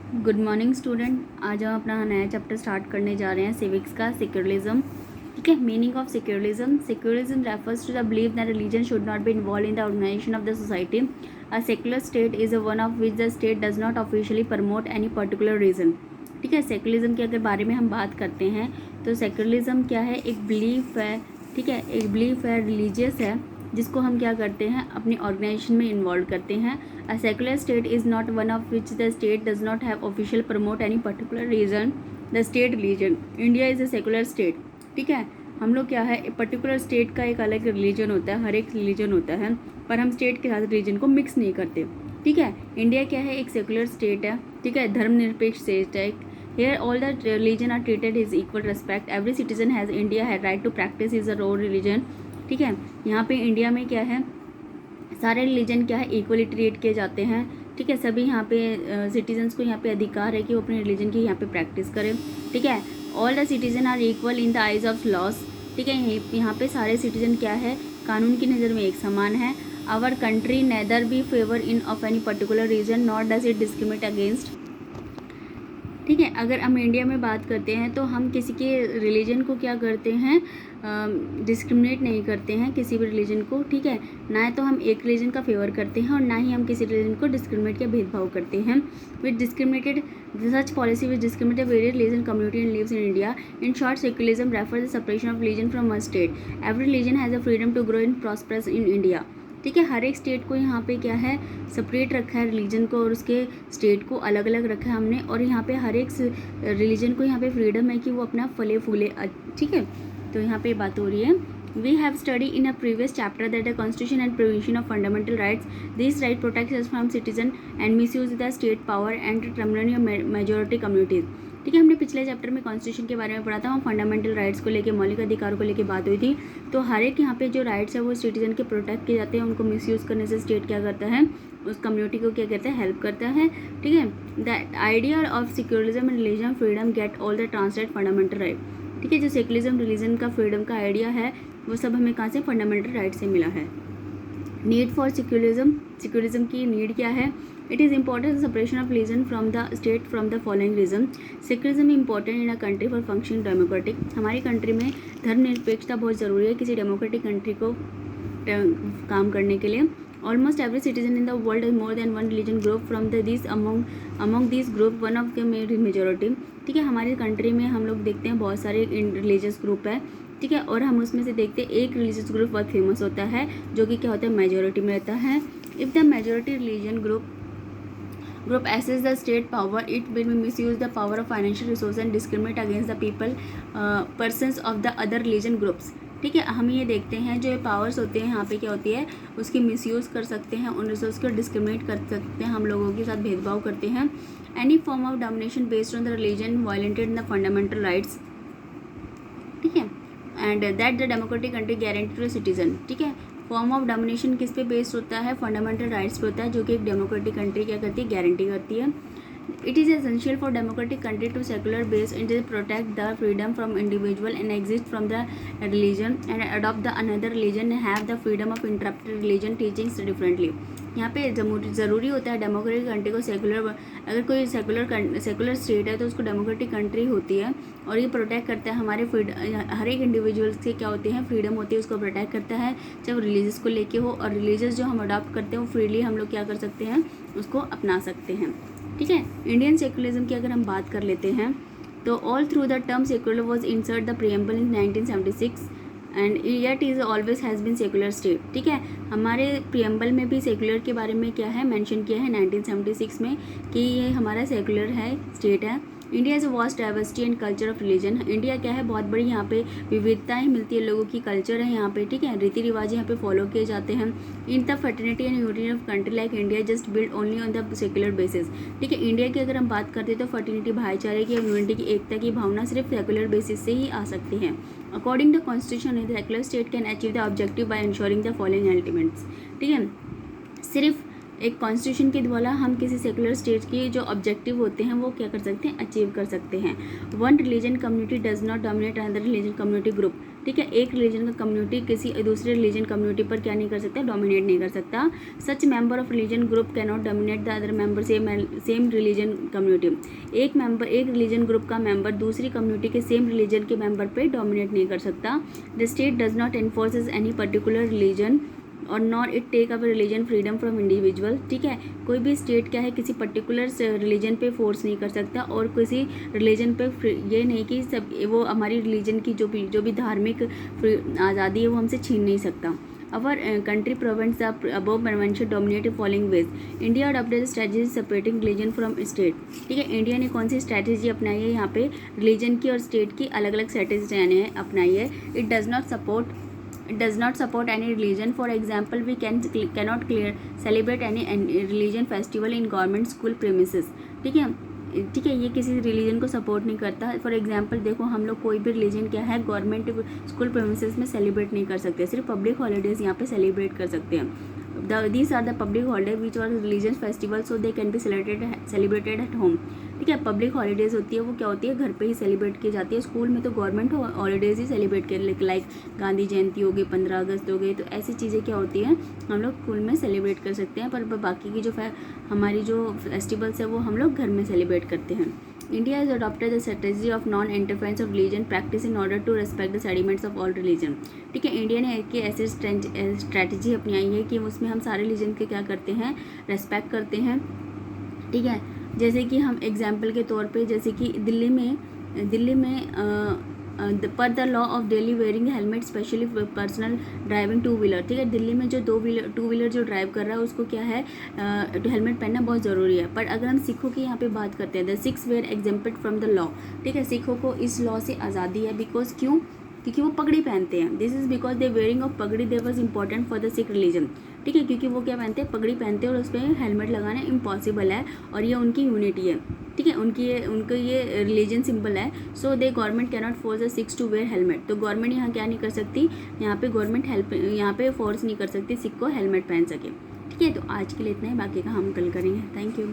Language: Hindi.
Good morning student. आज हम अपना नया चैप्टर स्टार्ट करने जा रहे हैं सिविक्स का, सेक्युलरिज्म। ठीक है, meaning of secularism. Secularism refers to the believe that religion should not be involve in the organisation of the society. A secular state is one of which the state does not officially promote any particular reason. ठीक है, सेक्युलरिज्म के अगर बारे में हम बात करते हैं तो सेक्युलरिज्म क्या है, एक बिलीफ है। ठीक है, एक बिलीफ है, रिलीजियस है, जिसको हम क्या करते हैं, अपनी ऑर्गेनाइजेशन में इन्वॉल्व करते हैं। A secular state is not one of which the state does not have official promote any particular reason the state religion. India is a secular state. ठीक है, हम लोग क्या है, पर्टिकुलर स्टेट का एक अलग रिलीजन होता है, हर एक रिलीजन होता है, पर हम स्टेट के साथ रिलीजन को मिक्स नहीं करते। ठीक है, इंडिया क्या है, एक सेकुलर स्टेट है। ठीक है, धर्मनिरपेक्ष स्टेट है। Here all the religion are treated is equal respect. Every citizen has India had right to practice his own religion. ठीक है, यहाँ पे इंडिया में क्या है, सारे रिलीजन क्या है, इक्वली ट्रीट किए जाते हैं। ठीक है, सभी यहाँ पे सिटीजन्स को यहाँ पे अधिकार है कि वो अपने रिलीजन की यहाँ पे प्रैक्टिस करें। ठीक है, all the citizen are equal in the eyes of laws. ठीक है, यहाँ पे सारे सिटीजन क्या है, कानून की नज़र में एक समान है। Our country neither be favour in of any particular reason not does it discriminate against. ठीक है, अगर हम इंडिया में बात करते हैं तो हम किसी के रिलीजन को क्या करते हैं, डिस्क्रिमिनेट नहीं करते हैं किसी भी रिलीजन को। ठीक है, ना तो हम एक रिलीजन का फेवर करते हैं और ना ही हम किसी रिलीजन को डिस्क्रिमिनेट या भेदभाव करते हैं। With discriminated such policy which discriminated various religion community and lives in India. In short, secularism refer the separation of religion from one state. Every religion has a freedom to grow in prosperous in India. ठीक है, हर एक स्टेट को यहाँ पे क्या है, सेपरेट रखा है रिलीजन को, और उसके स्टेट को अलग अलग रखा है हमने, और यहाँ पे हर एक रिलीजन को यहाँ पे फ्रीडम है कि वो अपना फले फूले। ठीक है, तो यहाँ पे बात हो रही है, we have study in a previous chapter that the constitution and provision of fundamental rights. This right protects us from citizen and misuse the state power and terminal of majority communities. ठीक है, हमने पिछले चैप्टर में कॉन्स्टिट्यूशन के बारे में पढ़ा था, वहाँ फंडामेंटल राइट्स को लेकर, मौलिक अधिकारों को लेकर बात हुई थी। तो हर एक यहाँ पे जो राइट्स है वो सिटीजन के प्रोटेक्ट किए जाते हैं, उनको मिसयूज़ करने से स्टेट क्या करता है, उस कम्युनिटी को क्या करता है, हेल्प करता है। ठीक है, the idea of secularism and religion freedom get all the translate fundamental right. ठीक है, जो सेक्युलरिज्म रिलीजन का फ्रीडम का आइडिया है वो सब हमें कहाँ से, फंडामेंटल राइट से मिला है। नीड फॉर सेक्युलरिज्म, सेक्युलरिज्म की नीड क्या है, it is important separation of religion from the state from the following reason. Secularism important in a country for functioning democratic. हमारी कंट्री में धर्मनिरपेक्षता बहुत ज़रूरी है किसी डेमोक्रेटिक कंट्री को काम करने के लिए। Almost every citizen in the world is more than one religion group from the this among this group one of the majority. ठीक है, हमारी कंट्री में हम लोग देखते हैं बहुत सारे रिलीजियस ग्रुप है। ठीक है, और हम उसमें से देखते हैं एक रिलीजियस ग्रुप बहुत फेमस होता है, जो कि क्या होता है, मेजोरिटी में रहता है। If the majority religion group access the state power, it will misuse the power of financial resource and discriminate against the people persons of the other religion groups। ठीक है, हम ये देखते हैं जो पावर्स होते हैं यहाँ पे क्या होती है, उसकी मिसयूज़ कर सकते हैं, उन रिसोर्स को डिस्क्रिमिनेट कर सकते हैं, हम लोगों के साथ भेदभाव करते हैं। Any form of domination based on the religion violated the fundamental rights. ठीक है, and that the democratic country guarantee to citizen. ठीक है, फॉर्म ऑफ डोमिनेशन किस पे बेस्ड होता है, फंडामेंटल राइट्स पे होता है, जो कि एक डेमोक्रेटिक कंट्री क्या करती है, गारंटी करती है। It is essential for democratic country to secular base it is protect the freedom from individual and exist from the religion and adopt the another religion have the freedom of interrupted religion teachings differently. यहाँ पे ज़रूरी होता है डेमोक्रेटिक कंट्री को सेकुलर, अगर कोई सेकुलर स्टेट है तो उसको डेमोक्रेटिक कंट्री होती है, और ये प्रोटेक्ट करता है हमारे हर एक इंडिविजुअल से क्या होते हैं, फ्रीडम होती है, उसको प्रोटेक्ट करता है, चाहे वो रिलीजियस को लेके हो, और रिलीजियस जो हम अडॉप्ट करते हैं वो फ्रीली हम लोग क्या कर सकते हैं, उसको अपना सकते हैं। ठीक है, इंडियन सेकुलरिज्म की अगर हम बात कर लेते हैं तो all through the term secular was insert the preamble in 1976 and yet is always has been secular state. ठीक है, हमारे प्रीएम्बल में भी सेकुलर के बारे में क्या है, मेंशन किया है 1976 में कि ये हमारा सेकुलर है, स्टेट है। India is a vast diversity and culture of religion. India क्या है, बहुत बड़ी यहाँ पे विविधताएं मिलती है, लोगों की कल्चर है यहाँ पे। ठीक है, रीति रिवाज यहाँ पे फॉलो किए जाते हैं। In the fraternity and unity of country like India just build only on the secular basis. ठीक है, इंडिया की अगर हम बात करते हैं तो फर्टिनिटी, भाईचारे की और यूनिटी की, एकता की भावना सिर्फ सेकुलर बेसिस से ही आ सकती है। According to constitution the secular state can achieve the objective by ensuring the following elements. ठीक है, सिर्फ एक कॉन्स्टिट्यूशन के द्वारा हम किसी सेकुलर स्टेट की जो ऑब्जेक्टिव होते हैं वो क्या कर सकते हैं, अचीव कर सकते हैं। One religion community does not dominate another religion community group. ठीक है, एक रिलीजन का कम्युनिटी किसी दूसरे रिलीजन कम्युनिटी पर क्या नहीं कर सकता, डोमिनेट नहीं कर सकता। Such member of religion group can not dominate the other member same religion community. एक रिलीजन ग्रुप का मेंबर दूसरी कम्युनिटी के सेम रिलीजन के मेंबर पे डोमिनेट नहीं कर सकता। The state does not enforces any particular religion और nor it take our religion freedom from individual. ठीक है, कोई भी स्टेट क्या है किसी पर्टिकुलर रिलीजन पे फोर्स नहीं कर सकता और किसी रिलीजन पे ये नहीं कि सब वो हमारी रिलीजन की जो भी धार्मिक आज़ादी है वो हमसे छीन नहीं सकता। Our country prevents the above convention dominate following ways. India adopted strategy separating religion from state. ठीक है, इंडिया ने कौन सी स्ट्रैटेजी अपनाई है, यहाँ पे रिलीजन की और स्टेट की अलग अलग स्ट्रैटेजी अपनाई है। It does not support any religion. For example, we cannot celebrate any religion festival in government school premises. ठीक है, ये किसी रिलीजन को सपोर्ट नहीं करता। फॉर एग्जांपल देखो, हम लोग कोई भी रिलीजन क्या है गवर्नमेंट स्कूल प्रेमिसेस में सेलिब्रेट नहीं कर सकते, सिर्फ पब्लिक हॉलीडेज़ यहाँ पे सेलिब्रेट कर सकते हैं। These are the public holidays which are religious festivals, so they can be celebrated at home. ठीक है, पब्लिक हॉलीडेज़ होती है वो क्या होती है, घर पे ही सेलिब्रेट की जाती है। स्कूल में तो गवर्नमेंट हॉलीडेज़ ही सेलिब्रेट कर, लाइक गांधी जयंती हो गई, 15 अगस्त हो गई, तो ऐसी चीज़ें क्या होती हैं हम लोग स्कूल में सेलिब्रेट कर सकते हैं, पर बाकी की जो हमारी जो फेस्टिवल्स है वो हम लोग घर में सेलिब्रेट करते हैं। India has adopted the strategy of non-interference of religion practice in order to respect the sentiments of all religion. ठीक है, इंडिया ने एक ऐसी स्ट्रैटेजी अपनाई है कि उसमें हम सारे रिलीजन के क्या करते हैं, रेस्पेक्ट करते हैं। ठीक है, जैसे कि हम एग्जाम्पल के तौर पे, जैसे कि दिल्ली में पर the law of daily wearing helmet specially personal driving two wheeler. ठीक है, दिल्ली में जो टू व्हीलर जो ड्राइव कर रहा है उसको क्या है, हेलमेट पहनना बहुत ज़रूरी है। पर अगर हम सिखों की यहाँ पे बात करते हैं, the Sikhs were exempted from the law. ठीक है, सिखों को इस लॉ से आज़ादी है, बिकॉज क्यों, क्योंकि वो पगड़ी पहनते हैं। This is because the wearing of pagdi they was important for the Sikh religion. ठीक है, क्योंकि वो क्या पहनते हैं, पगड़ी पहनते हैं और उस पर हेलमेट लगाना इम्पॉसिबल है और ये उनकी यूनिटी है। ठीक है, उनका ये रिलीजन सिंबल है। So they government cannot force the Sikhs to wear helmet. तो गवर्नमेंट यहाँ क्या नहीं कर सकती, यहाँ पे गवर्नमेंट यहाँ पे फोर्स नहीं कर सकती सिख को हेलमेट पहन सके। ठीक है, तो आज के लिए इतना ही, बाकी का हम कल करेंगे। Thank you.